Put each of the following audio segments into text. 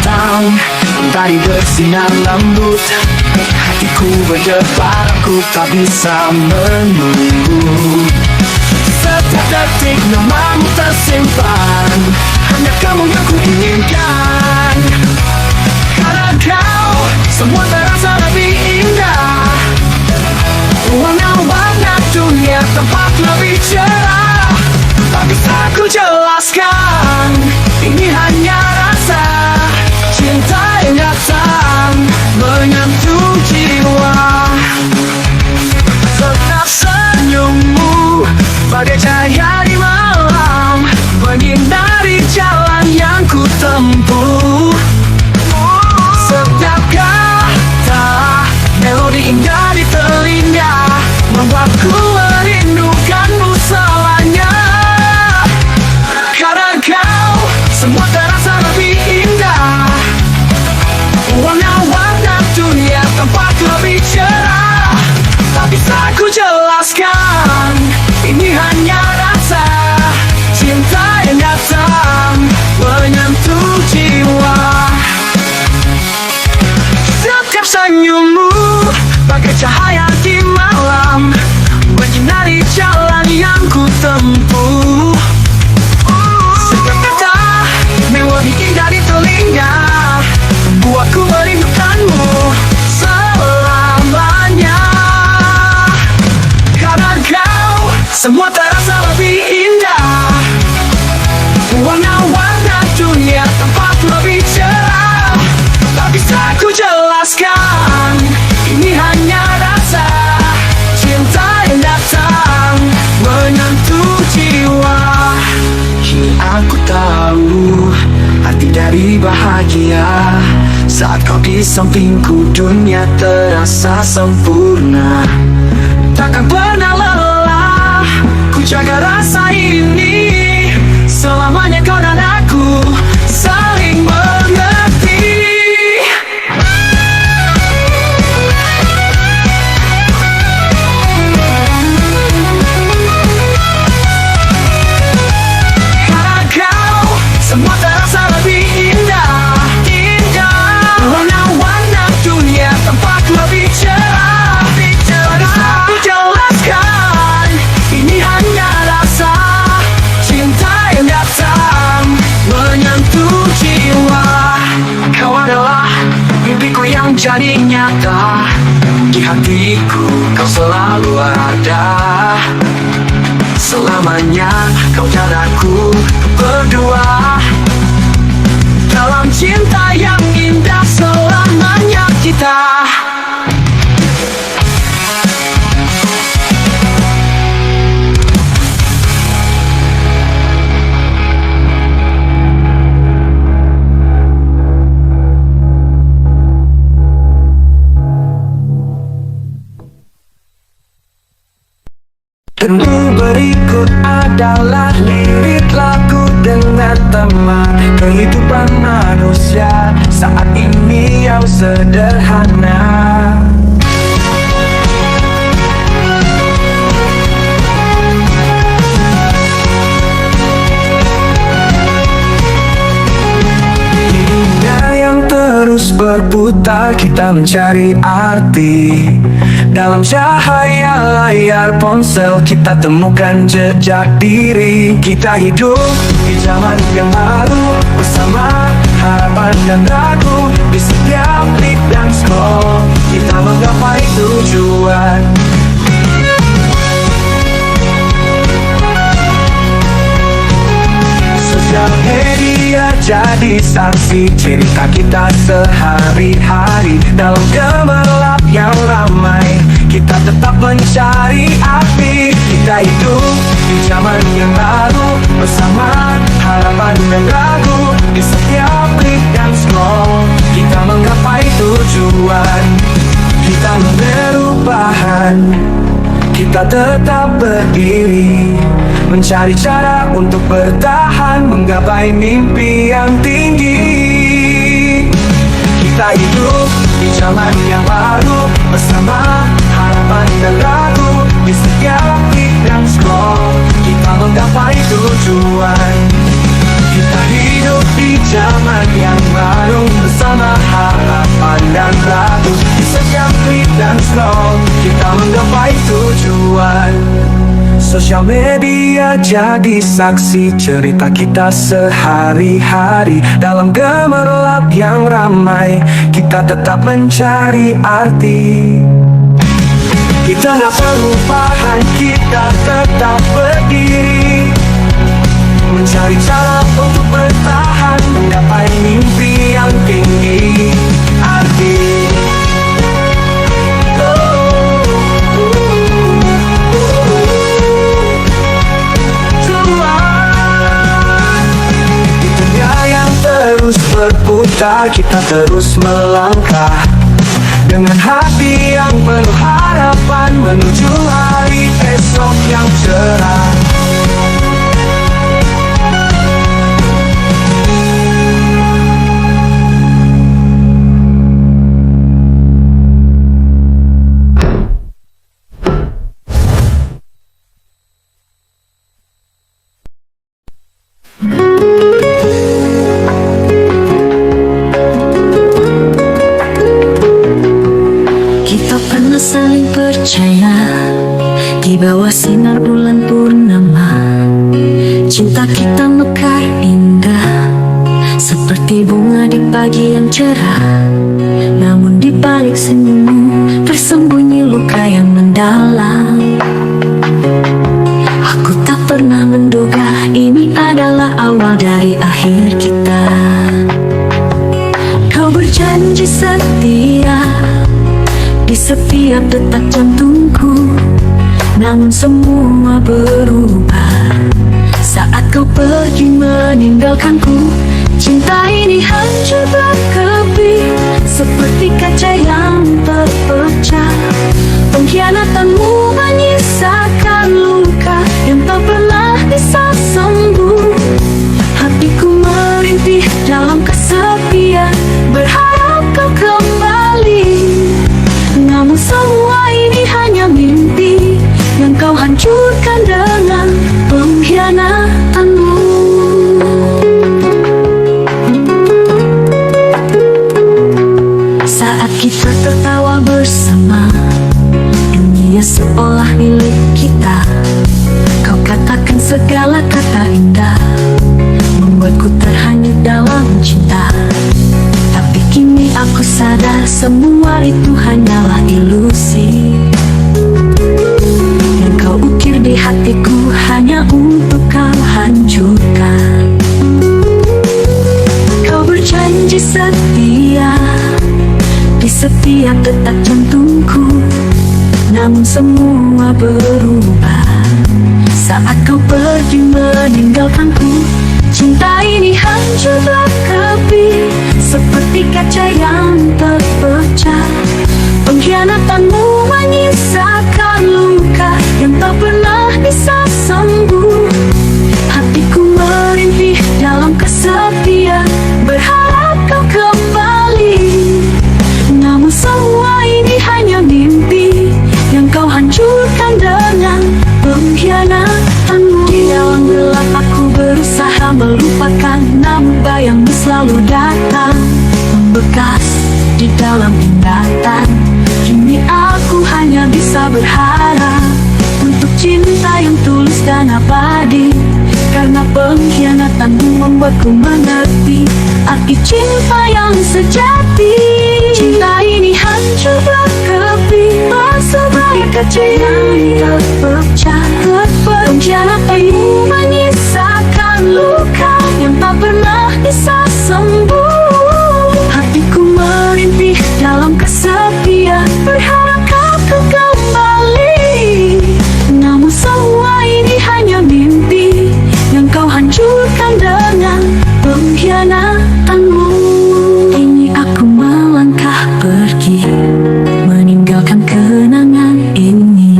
datang, tadi bersinar lembut. Hatiku berdebar, aku tak bisa menunggu. Setiap detik namamu tersimpan, hanya kamu yang ku inginkan. Karena kau, semua terasa lebih indah. Warna-warna dunia tampak lebih cerah. Tak bisa ku jelaskan, ini hanya rasa cinta yang datang menyentuh jiwa. Setiap senyummu bagai cahaya di malam, menyinari jalan yang ku tempuh. Setiap kata melodi indah di telinga, membuatku merindukanmu selamanya. Karena kau, semua terasa lebih indah. Warna-warna dunia tampak lebih cerah. Tak bisa ku jelaskan, ini hanya rasa cinta yang datang menyentuh jiwa. Setiap senyummu bagai cahaya di malam, menyinari jalan yang ku tempuh. Setiap kata melodi indah di telinga, buatku merindukanmu selamanya. Karena kau, semua terasa lebih indah. Warna-warna dunia tampak lebih cerah. Tak bisa ku jelaskan, ini hanya rasa cinta yang datang menyentuh jiwa. Kini aku tahu arti dari bahagia. Saat kau di sampingku, dunia terasa sempurna. Takkan pernah lelah ku jaga rasa ini. Selamanya kau dan aku saling mengerti. Karena kau, semua terasa lebih indah. Warna-warna dunia tampak lebih cerah. Tak bisa ku jelaskan, ini hanya rasa cinta yang datang menyentuh jiwa. Kau adalah mimpiku yang jadi nyata. Di hatiku kau selalu ada. Selamanya kau dan aku berdua dalam cinta yang indah. Selamanya kita. Dan berikut adalah lirik lagu dengan tema kehidupan manusia saat ini yang sederhana. Dunia yang terus berputar, kita mencari arti. Dalam cahaya layar ponsel kita temukan jejak diri. Kita hidup di zaman yang baru, bersama harapan dan ragu. Di setiap klik dan scroll kita menggapai tujuan. Sosial media jadi saksi cerita kita sehari-hari. Dalam gemerlap yang ramai, kita tetap mencari api. Kita hidup di zaman yang baru, bersama harapan dan ragu. Di setiap klik dan scroll kita menggapai tujuan. Kita perubahan, kita tetap berdiri, mencari cara untuk bertahan, menggapai mimpi yang tinggi. Kita hidup di zaman yang baru, bersama harapan dan ragu. Di setiap klik dan scroll kita menggapai tujuan. Kita hidup di zaman yang baru, Sosial media jadi saksi cerita kita sehari-hari. Dalam gemerlap yang ramai, kita tetap mencari arti. Kita gak perlu paham, kita tetap berdiri, mencari cara untuk bertahan, menggapai mimpi yang tinggi. Arti terus berputar, kita terus melangkah dengan hati yang penuh harapan menuju hari esok yang cerah. Saling percaya di bawah sinar bulan purnama. Cinta kita mekar indah seperti bunga di pagi yang cerah. Namun di balik senyummu tersembunyi luka yang mendalam. Aku tak pernah menduga ini adalah awal dari akhir kita. Kau berjanji setia di setiap detak jantungku, namun semua berubah saat kau pergi meninggalkanku. Cinta ini hancur berkeping seperti kaca yang terpecah. Pengkhianatanmu menyisakan luka yang tak pernah bisa sembuh. Hatiku merintih dalam kesepian, berharap kau kembali. Namun semua ini hanya mimpi yang kau hancurkan dengan pengkhianatanmu. Saat kita tertawa bersama, dunia seolah milik kita. Kau katakan segala kata indah, membuatku terhanyut dalam cinta. Tapi kini aku sadar semua itu hanyalah ilusi yang kau ukir di hatiku hanya untuk kau hancurkan. Kau berjanji setia di setiap detak jantungku, namun semua berubah saat kau pergi meninggalkanku. Cinta ini hancur berkeping seperti kaca yang terpecah. Pengkhianatanmu menyisakan luka yang tak pernah bisa sembuh. Hatiku merintih dalam kesepian, berharap kau kembali. Namun semua ini hanya mimpi yang kau hancurkan dengan pengkhianatanmu. Di dalam gelap aku berusaha melupakan, namun bayangmu selalu datang, membekas di dalam ingatan. Kini aku hanya bisa berharap untuk cinta yang tulus dan abadi, karena pengkhianatanmu membuatku mengerti arti cinta yang sejati. Cinta ini hancur berkeping seperti kaca yang terpecah. Pengkhianatanmu menyisakan luka yang tak pernah bisa sembuh. Hatiku merintih dalam kesepian, berharap kau kembali. Namun semua ini hanya mimpi yang kau hancurkan dengan pengkhianatanmu. Kini aku melangkah pergi, meninggalkan kenangan ini.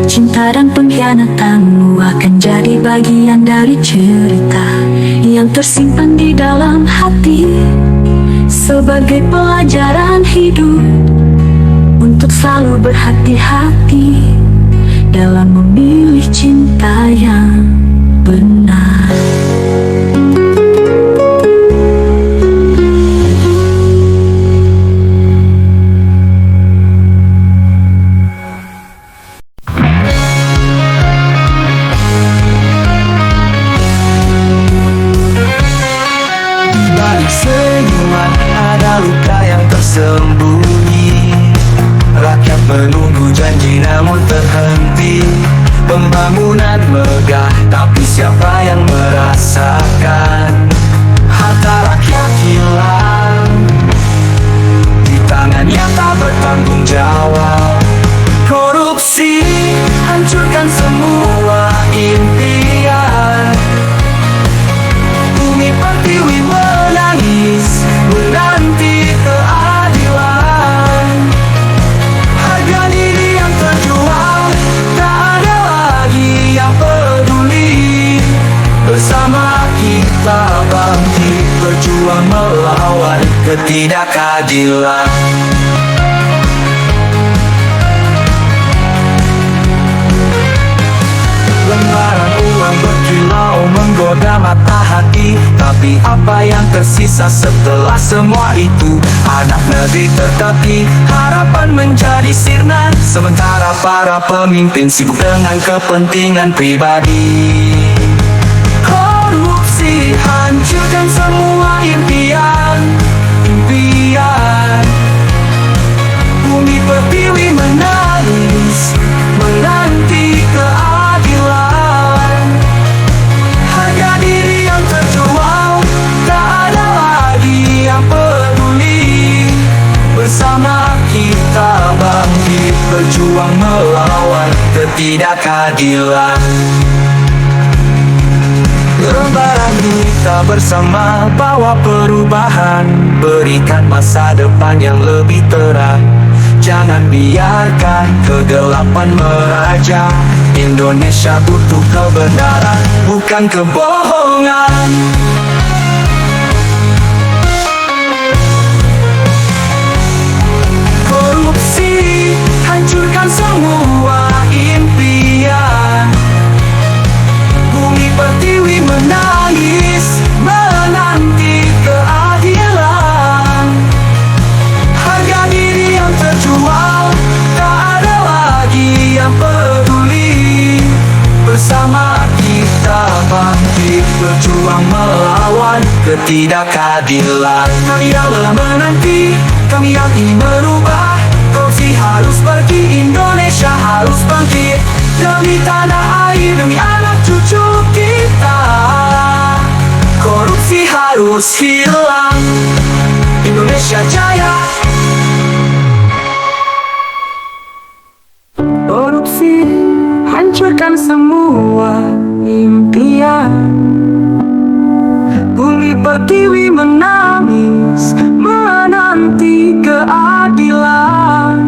Cinta dan pengkhianatanmu akan jadi bagian dari cerita yang tersimpan di dalam hati, sebagai pelajaran hidup untuk selalu berhati-hati dalam memilih cinta yang benar. Pembangunan megah, tapi siapa yang merasakan? Harta rakyat hilang di tangan yang tak bertanggung jawab. Korupsi hancurkan semua impian. Bumi pertiwi menangis menanti keadilan. Harga diri yang terjual, tak ada lagi yang peduli. Bersama kita bangkit, berjuang melawan ketidakadilan. Lembaran uang berkilau menggoda mata hati, tapi apa yang tersisa setelah semua itu? Anak negeri tertepi, harapan menjadi sirna, sementara para pemimpin sibuk dengan kepentingan pribadi. Korupsi hancurkan semua impian. Bumi pertiwi menangis menanti keadilan. Harga diri yang terjual, tak ada lagi yang peduli. Bersama kita bangkit, berjuang melawan ketidakadilan. Lembaran kita bersama bawa perubahan, berikan masa depan yang lebih terang. Jangan biarkan kegelapan meraja. Indonesia butuh kebenaran, bukan kebohongan. Korupsi hancurkan semua impian. Bumi pertiwi menangis menanti keadilan. Harga diri yang terjual, tak ada lagi yang peduli. Bersama kita bangkit, berjuang melawan ketidakadilan. Kami rela menanti, kami yang ingin merubah. Korupsi harus pergi, Indonesia harus bangkit. Demi tanah air, demi anak cucu kita. Korupsi harus hilang, Indonesia jaya. Korupsi hancurkan semua impian. Bumi pertiwi menangis menanti keadilan.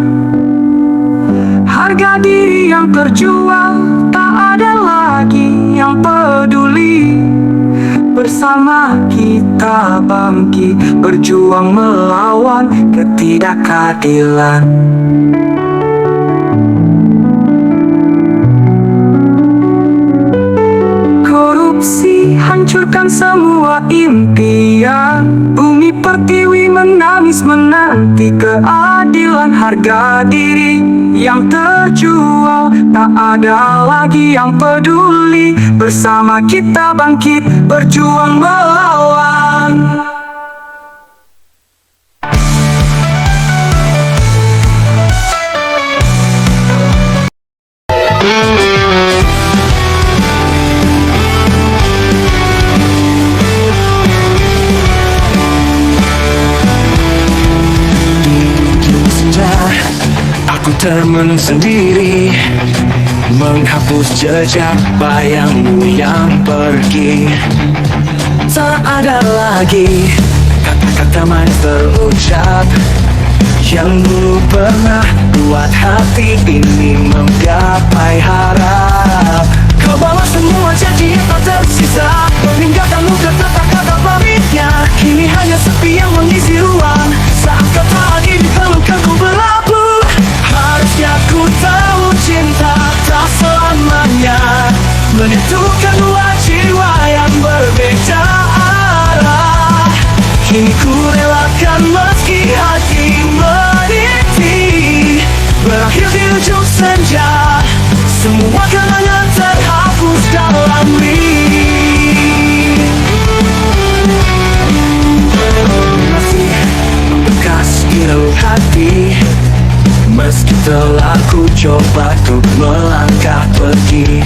Harga diri yang terjual, tak ada lagi yang peduli. Bersama kita bangkit, berjuang melawan ketidakadilan. Korupsi hancurkan semua impian. Bumi pertiwi menangis menanti keadilan. Harga diri yang terjual, tak ada lagi yang peduli. Bersama kita bangkit, berjuang melawan. Aku termenung sendiri, menghapus jejak bayangmu yang pergi. Tak ada lagi kata-kata manis terucap yang dulu pernah buat hati ini menggapai harap. Kau bawa semua janji yang tak tersisa, meninggalkan luka tak ada pamitnya. Kini hanya sepi yang mengisi ruang, saat kata ini pelukku berlabuh. Harusnya ku tahu cinta tak selamanya menyatukan dua jiwa yang berbeda arah. Kini ku relakan meski hati meniti, berakhir di ujung senja. Semua kenangan terhapus dalam masih bekas di relung hati. Meski telah ku coba untuk melangkah pergi, hati.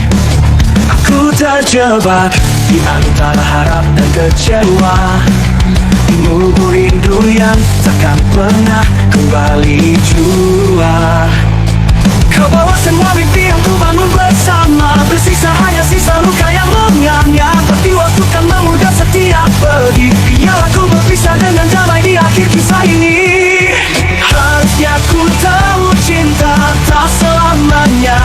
Aku terjebak di antara harap dan kecewa, menunggu rindu yang takkan pernah kembali jua. Kau bawa semua mimpi yang ku bangun bersama, bersisa hanya sisa luka yang menganga. Tapi waktu kan memudah setiap pergi, biarlah ku berpisah dengan damai di akhir kisah ini. Harusnya ku tahu cinta tak selamanya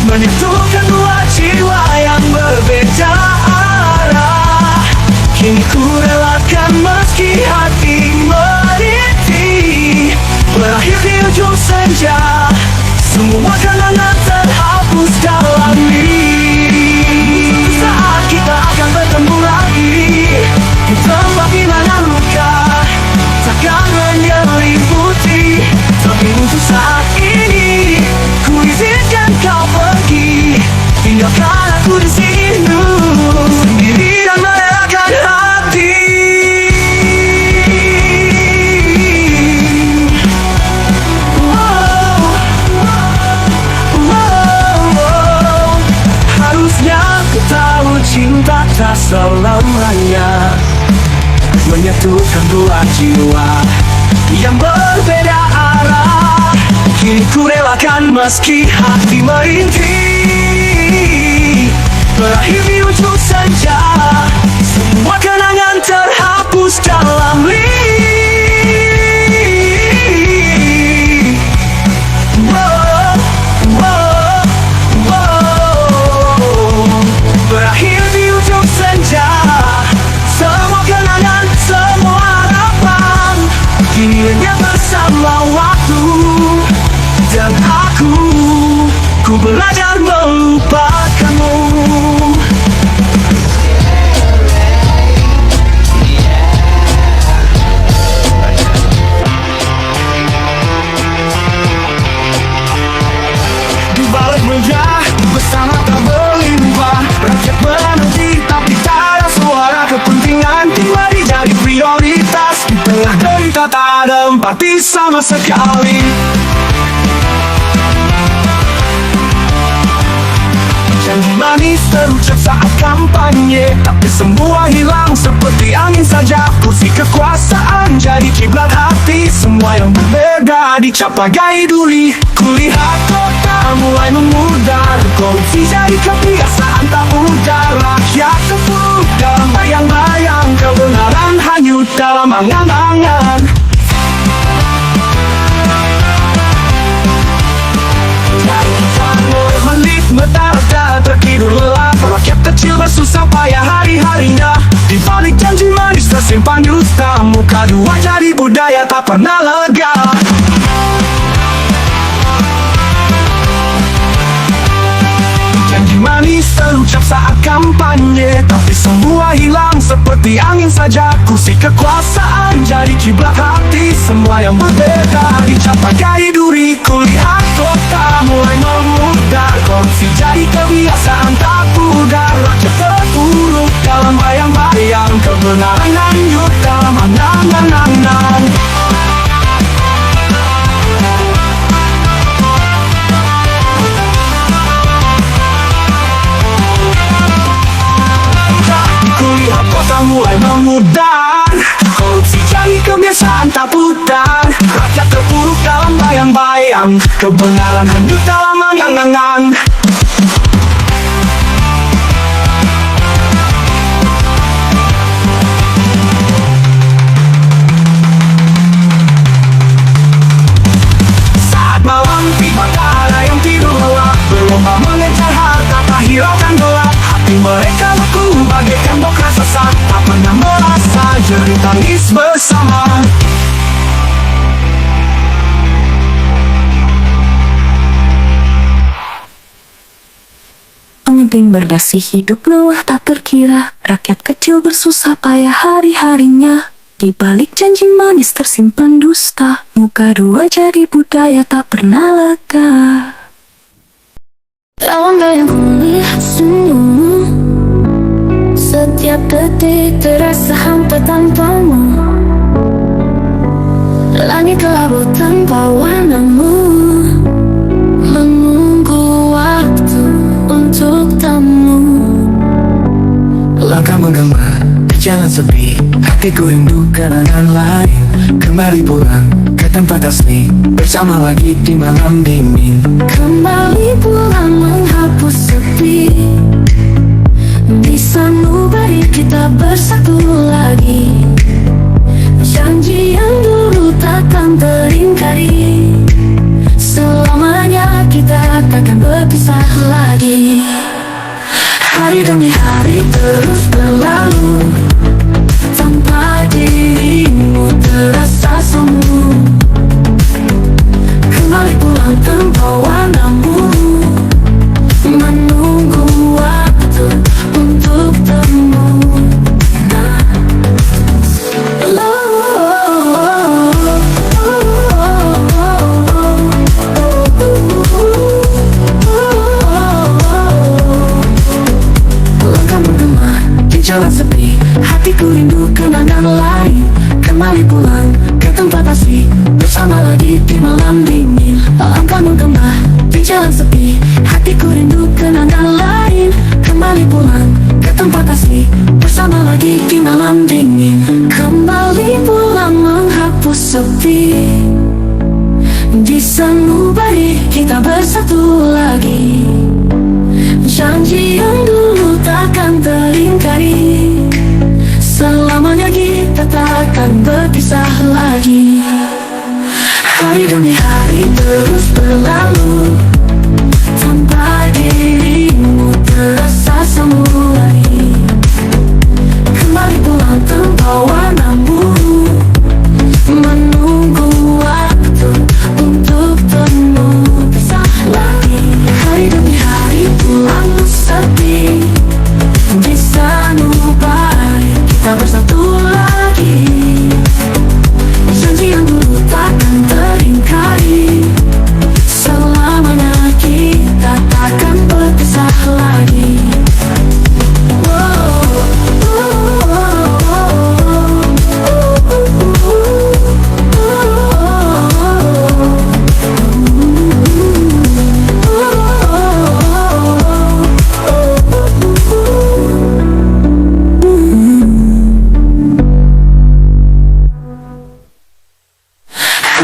menyatukan dua jiwa yang berbeda arah. Kini ku relakan meski hati merintih, berakhir di ujung senja. Semua kenangan terhapus dalam mimpi. Suatu saat kita akan bertemu lagi di tempat di mana luka takkan menyelimuti. Tapi untuk saat ini ku izinkan kau pergi, tinggalkan aku di sini sendiri dan merelakan hati. Harusnya ku tahu cinta tak selamanya menyatukan dua jiwa yang berbeda arah. Kini ku relakan meski hati merintih, berakhir di ujung senja. Semua kenangan terhapus dalam berakhir di ujung senja. Semua kenangan, semua harapan kini lenyap bersama waktu. Dan ku belajar melupakanmu. Di balik meja bersama tak berlimpah, rakyat menanti tapi tak ada suara. Kepentingan pribadi jadi prioritas, di tengah derita tak ada empati sama sekali. Janji manis terucap saat kampanye, tapi semua hilang seperti angin saja. Kursi kekuasaan jadi kiblat hati, semua yang berbeda dicap bagai duri. Kulihat kota mulai memudar, korupsi jadi kebiasaan tak mudah. Rakyat terpuruk dalam bayang-bayang, kebenaran hanyut dalam angan-angan. Menit mentara tertidur lelap, rakyat kecil bersusah payah hari-harinya. Di balik janji manis tersimpan dusta, muka dua jadi budaya tak pernah lega. Janji manis terucap saat kampanye, tapi semua hilang seperti angin saja. Kursi kekuasaan jadi kiblat hati, semua yang berbeda dicap bagai duri. Kulihat kota mulai memudar, korupsi jadi kebiasaan tak pudar. Rakyat terpuruk dalam bayang-bayang, kebenaran hanyut dalam angan-angan. Kulihat kota mulai memudar, korupsi jadi kebiasaan tak pudar. Rakyat terpuruk dalam bayang-bayang, kebenaran hanyut dalam angan-angan. Saat malam tiba tak ada yang tidur lelap, berlomba mengejar harta tak hiraukan gelap. Hati mereka beku bagaikan tembok raksasa, tak pernah merasa jerit tangis bersama. Pemimpin berdasi hidup lelah tak terkira, rakyat kecil bersusah payah hari-harinya. Di balik janji manis tersimpan dusta, muka dua jadi budaya tak pernah lega. Dalam bayangku melihat senyummu, setiap detik terasa hampa tanpamu. Langit kelabu tanpa warnamu, menunggu waktu untuk Langkah menggema di jalan sepi, hatiku rindu kenangan lain. Kembali pulang ke tempat asli, bersama lagi di malam dingin. Kembali pulang menghapus sepi, di sanubari kita bersatu lagi. Janji yang dulu takkan teringkari, selamanya kita takkan berpisah lagi. Hari demi hari terus berlalu, tanpa dirimu terasa semu. Kembali pulang tanpa warnamu, menunggu waktu untuk temu. Jalan sepi, hatiku rindu kenangan lain. Kembali pulang ke tempat asli, bersama lagi di malam dingin. Langkah menggema di jalan sepi, hatiku rindu kenangan lain. Kembali pulang ke tempat asli, bersama lagi di malam dingin. Kembali pulang menghapus sepi, di sanubari kita bersatu lagi. Janji yang dulu takkan teringkari, selamanya kita takkan berpisah lagi. Hari demi hari terus berlalu, tanpa dirimu terasa semu lagi. Kembali pulang tanpa warnamu, menunggu waktu untuk temu pisah lagi. Hari demi hari pulang sepi, di sanubari kita bersatu lagi. Janji yang dulu takkan teringkari, selamanya kita takkan berpisah lagi.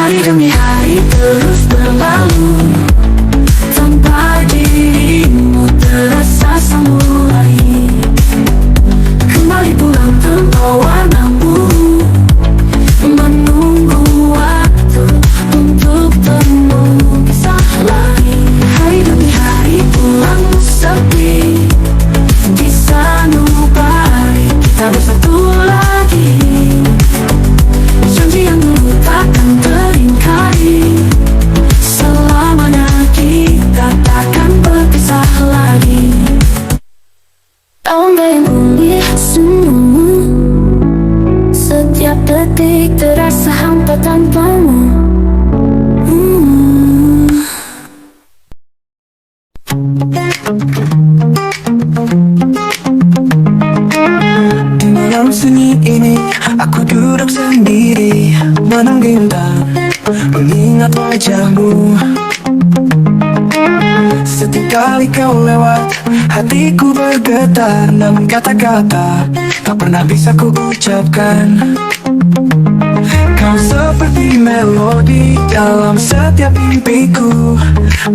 Hari demi hari terus berlalu, tanpa dirimu terasa semu lagi. Kembali pulang tanpa warnamu, menunggu waktu untuk temu pisah lagi. Hari demi hari pulang sepi, di sanubari kita bersatu lagi. Janji yang dulu takkan teringkari, selamanya kita takkan berpisah lagi. Tahun yang pulih senyummu, setiap detik terasa hampa tanpamu. Di malam sunyi ini, aku duduk sendiri, menunggu bintang, mengingat wajahmu. Setiap kali kau lewat, hatiku bergetar, namun kata-kata tak pernah bisa ku ucapkan. Kau seperti melodi dalam setiap mimpiku,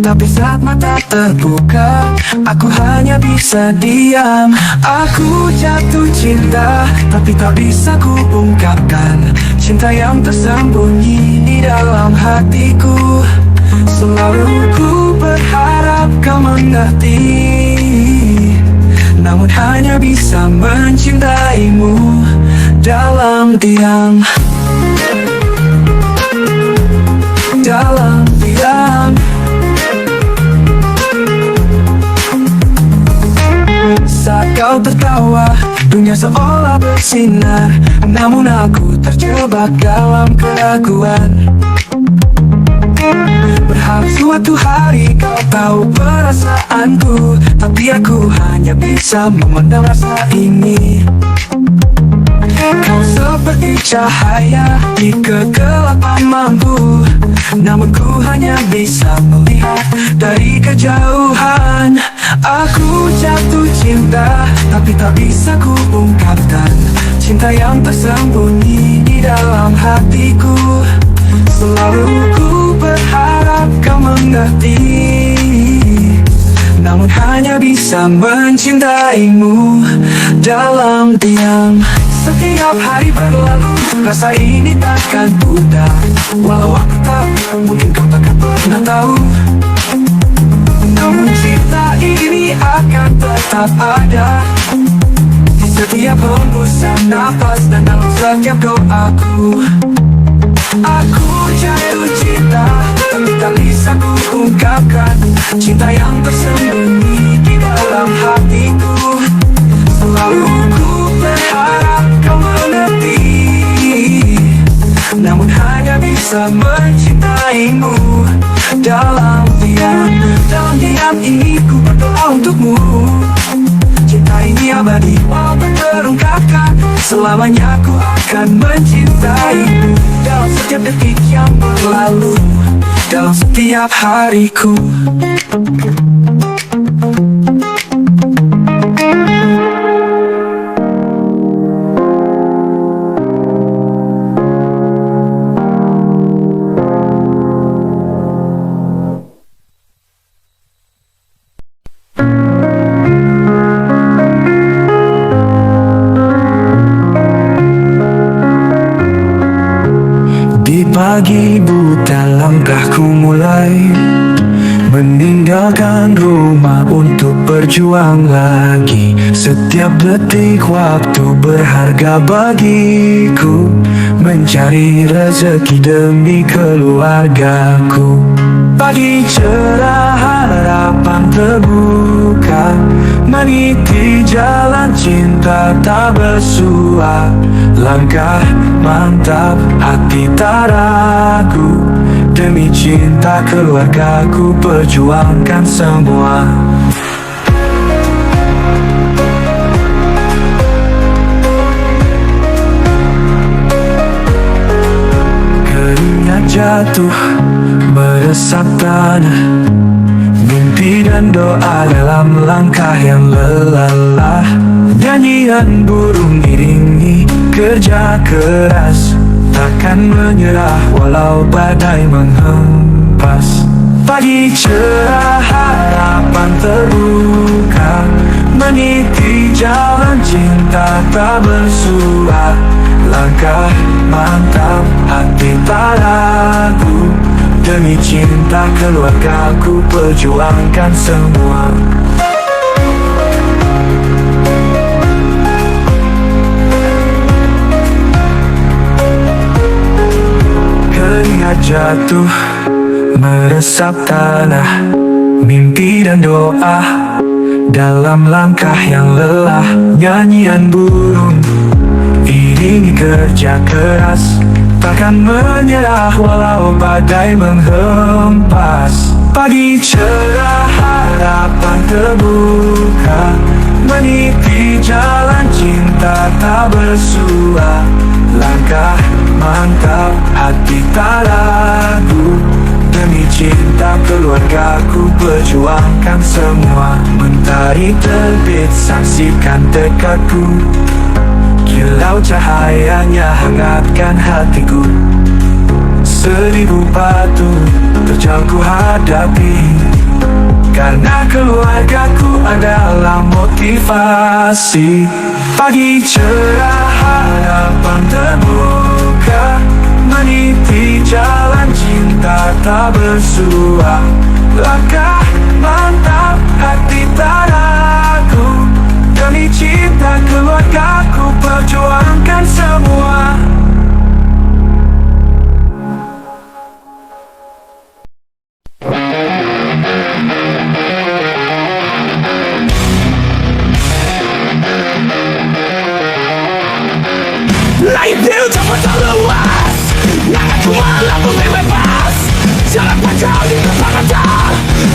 tapi saat mata terbuka, aku hanya bisa diam. Aku jatuh cinta, tapi tak bisa ku ungkapkan cinta yang tersembunyi di dalam hatiku. Selalu ku berharap kau mengerti, namun hanya bisa mencintaimu dalam diam. Dalam diam. Saat kau tertawa, dunia seolah bersinar, namun aku terjebak dalam keraguan. Berharap suatu hari kau tahu perasaanku, tapi aku hanya bisa memendam rasa ini. Kau seperti cahaya di kegelapan mampu, namun ku hanya bisa melihat dari kejauhan. Aku jatuh cinta indah, tapi tak bisa ku ungkapkan. Cinta yang tersembunyi di dalam hatiku. Selalu ku berharap kau mengerti, namun hanya bisa mencintaimu dalam diam. Setiap hari berlalu, rasa ini takkan pudar. Walau aku tak mungkin kau takkan pernah tahu, namun cinta ini akan tetap ada di setiap hembusan nafas dan dalam setiap doaku. Aku jatuh cinta, tapi tak bisa ku ungkapkan. Cinta yang tersembunyi di dalam hatiku. Selalu ku berharap kau mengerti, namun hanya bisa mencintaimu dalam diam. Dalam diam ini ku berdoa untukmu. Cinta ini abadi, mau terungkapkan. Selamanya ku akan mencintaimu dalam setiap detik yang berlalu, dalam setiap hariku. Di pagi buta langkahku mulai meninggalkan rumah untuk berjuang lagi. Setiap detik waktu berharga bagiku, mencari rezeki demi keluargaku. Pagi cerah harapan terbuka, meniti jalan cinta tak bersua. Langkah mantap, hati tak ragu, demi cinta keluargaku perjuangkan semua. Keringat jatuh meresap tanah, mimpi dan doa dalam langkah yang lelah. Nyanyian burung iringi kerja keras, takkan menyerah walau badai menghempas. Pagi cerah harapan terbuka, meniti jalan cinta tak bersua. Langkah mantap, hati tak ragu, demi cinta keluargaku perjuangkan semua. Keringat jatuh meresap tanah, mimpi dan doa dalam langkah yang lelah. Nyanyian burung iringi kerja keras, takkan menyerah walau badai menghempas. Pagi cerah harapan terbuka, meniti jalan cinta tak bersua. Langkah mantap, hati tak ragu, demi cinta keluargaku perjuangkan semua. Mentari terbit, saksikan tekadku, kilau cahayanya hangatkan hatiku. 1000 batu terjal ku hadapi, karena keluargaku adalah motivasi. Pagi cerah harapan terbuka, meniti jalan cinta tak bersua. Langkah mantap, hati tak ragu, demi cinta keluargaku perjuangkan semua. Lain dia ucapan tak luas, nak aku malah putih bebas. Jalan panjang di depan mata,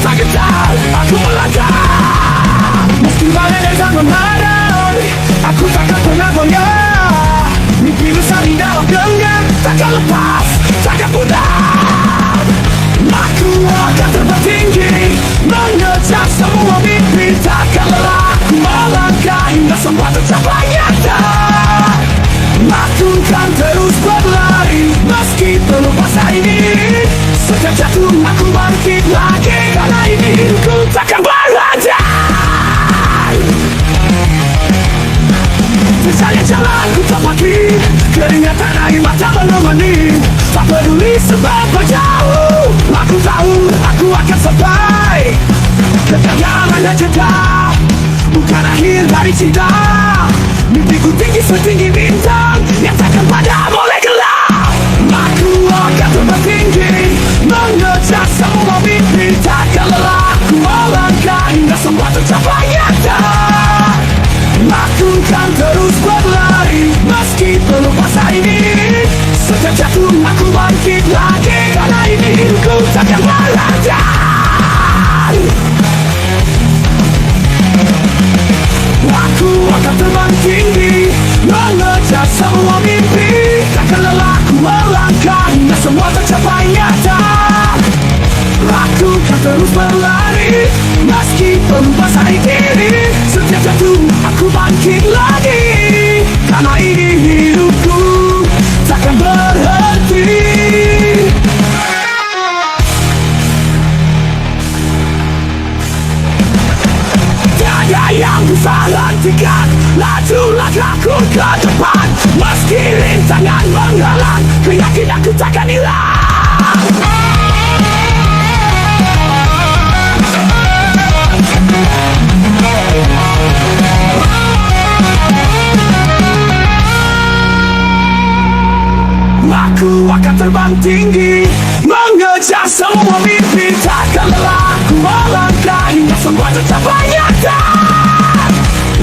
tak gentar aku melangkah. Meski badai datang memadai, aku takkan pernah goyah. Mimpi besar di dalam genggam, takkan lepas, takkan pudar. Aku akan terbang tinggi, mengejar semua mimpi, takkan lelah, aku misalnya jalan ku tepati, keringatan air mata menemani. Tak peduli seberapa jauh, aku tahu aku akan sampai. Kegagalan dan jeda bukan akhir dari cinta. Mimpiku tinggi setinggi bintang yang takkan padam oleh gelap. Aku akan terbang tinggi, mengejar semua mimpi. Takkan lelah ku melangkah hingga semua tercapai nyata. Aku kan terus berlari meski belum masa ini. Setiap jatuh aku bangkit lagi, karena ini hidupku takkan berhenti. Aku akan terbang tinggi, mengejar semua mimpi. Takkan lelah ku melangkah hingga semua tercapai nyata. Aku kan terus berlari meski berubah hari ini. Setiap jatuh aku bangkit lagi, karena ini hidupku takkan berhenti. Tiada yang bisa hentikan laju langkahku ke depan. Meski rintangan menghalang, keyakinanku takkan hilang. Aku akan terbang tinggi, mengejar semua mimpi. Takkan lelah ku melangkah hingga semua tercapai nyata.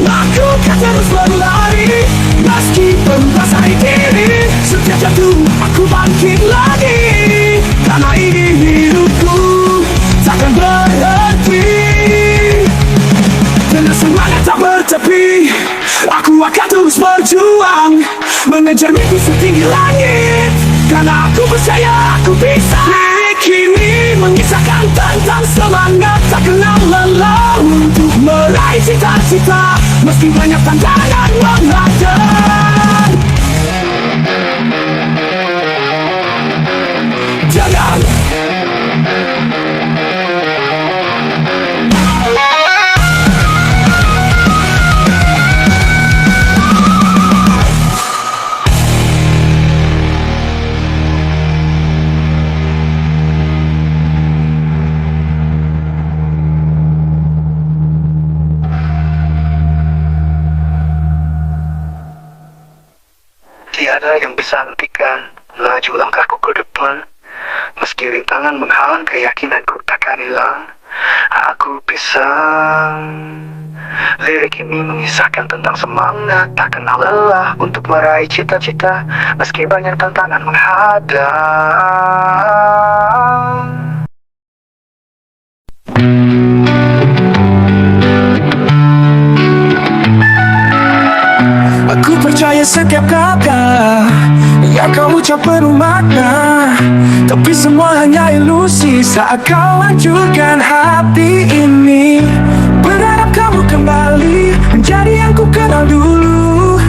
Aku akan terus berlari meski berubah hari ini. Setiap jatuh aku bangkit lagi, karena ini hidupku takkan berhenti. Dengan semangat tak bertepi, aku akan terus berjuang, mengejar mimpi setinggi langit. Karena aku percaya aku bisa. Lirik ini mengisahkan tentang semangat tak kenal lelah untuk meraih cita-cita meski banyak tantangan menghadang. Jangan tiada yang bisa hentikan laju langkahku ke depan. Meski rintangan menghalang, keyakinanku takkan hilang. Aku bisa. Lirik ini mengisahkan tentang semangat tak kenal lelah untuk meraih cita-cita meski banyak tantangan menghadang. aku percaya setiap kata yang kau ucap penuh makna. Tapi semua hanya ilusi saat kau hancurkan hati ini. Berharap kamu kembali menjadi yang ku kenal dulu.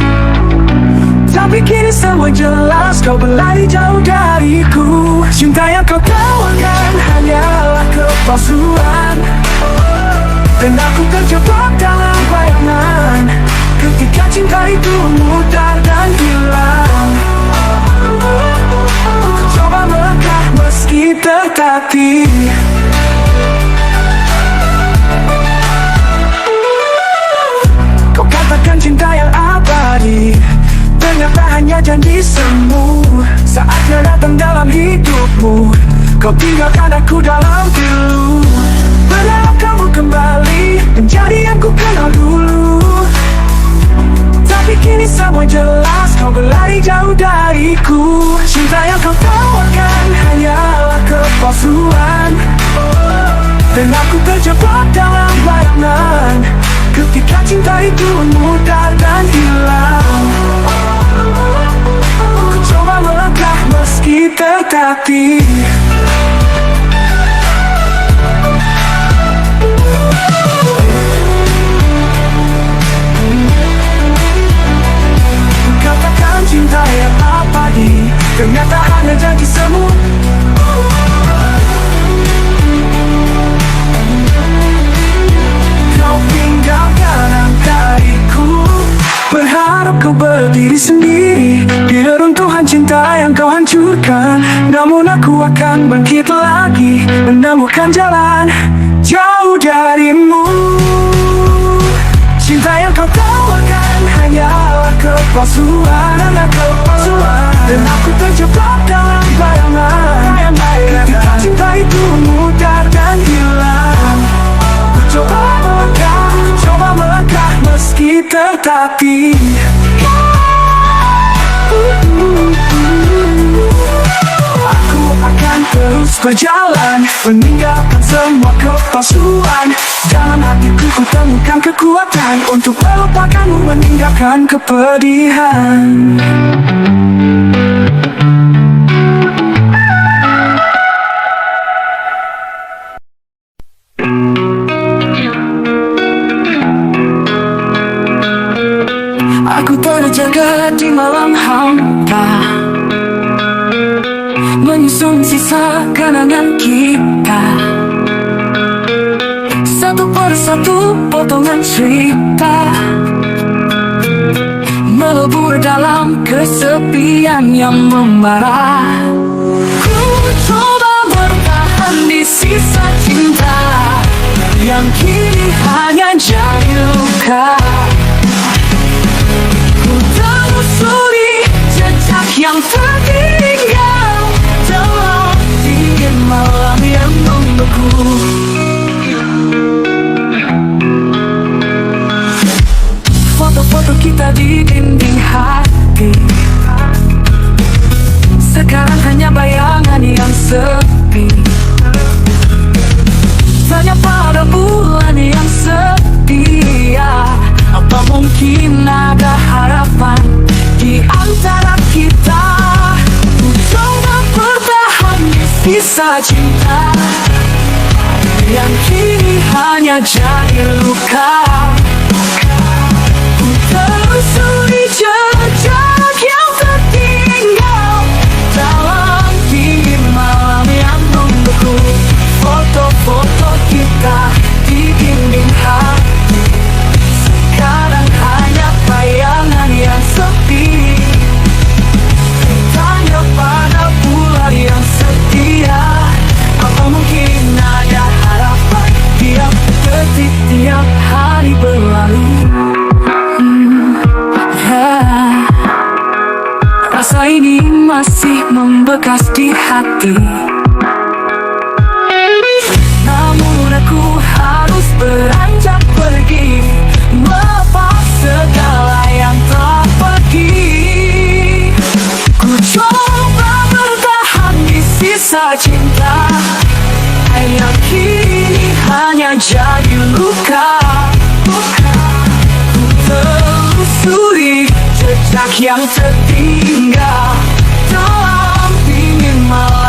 Tapi kini semua jelas, kau berlari jauh dariku. Cinta yang kau tawarkan hanyalah kepalsuan, dan aku terjebak dalam bayangan ketika cinta itu mudar dan hilang. Ku coba melangkah meski tertatih. Kau katakan cinta yang abadi, ternyata hanya janji semu. Saatnya datang dalam hidupmu, kau tinggalkan aku dalam pilu. Berharap kamu kembali menjadi yang ku kenal dulu. Tapi kini semua jelas, kau berlari jauh dariku. Cinta yang kau tawarkan hanyalah kepalsuan, dan aku terjebak dalam bayangan ketika cinta itu mudar dan hilang. Ku coba melangkah meski tertatih. Katakan cinta yang abadi, ternyata hanya janji semu. Kau tinggalkan dariku, berharap kau bangkit lagi, menemukan jalan jauh darimu. Cinta yang kau tawarkan hanyalah kepalsuan, dan aku terjebak dalam bayangan. Ketika cinta itu mudar dan hilang, ku coba melangkah meski tertatih. Aku akan terus berjalan, meninggalkan semua kepalsuan. Dalam hatiku ku temukan kekuatan untuk melupakanmu, meninggalkan kepedihan. Aku terjaga di malam hampa, menyusun sisa kenangan kita. Satu persatu potongan cerita melebur dalam kesepian yang membara. Ku coba bertahan di sisa cinta yang kini hanya jadi luka. Ku telusuri jejak yang tertinggal dalam dingin malam yang membeku. Foto-foto kita di dinding hati sekarang hanya bayangan yang sepi. Tanya pada bulan yang setia, apa mungkin ada harapan di antara kita? Ku coba bertahan di sisa cinta yang kini hanya jadi luka. Ku telusuri jejak yang tertinggal dalam dingin malam yang membeku. Foto-foto kita di dinding hati sekarang hanya bayangan yang sepi. Tanya pada bulan yang setia, apa mungkin ada harapan tiap detik, tiap hari berlalu. Rasa ini masih membekas di hati, namun aku harus beranjak pergi, melepas segala yang telah pergi. Ku coba bertahan di sisa cinta yang kini hanya jadi luka. Ku telusuri jejak yang tertinggal dalam dingin malam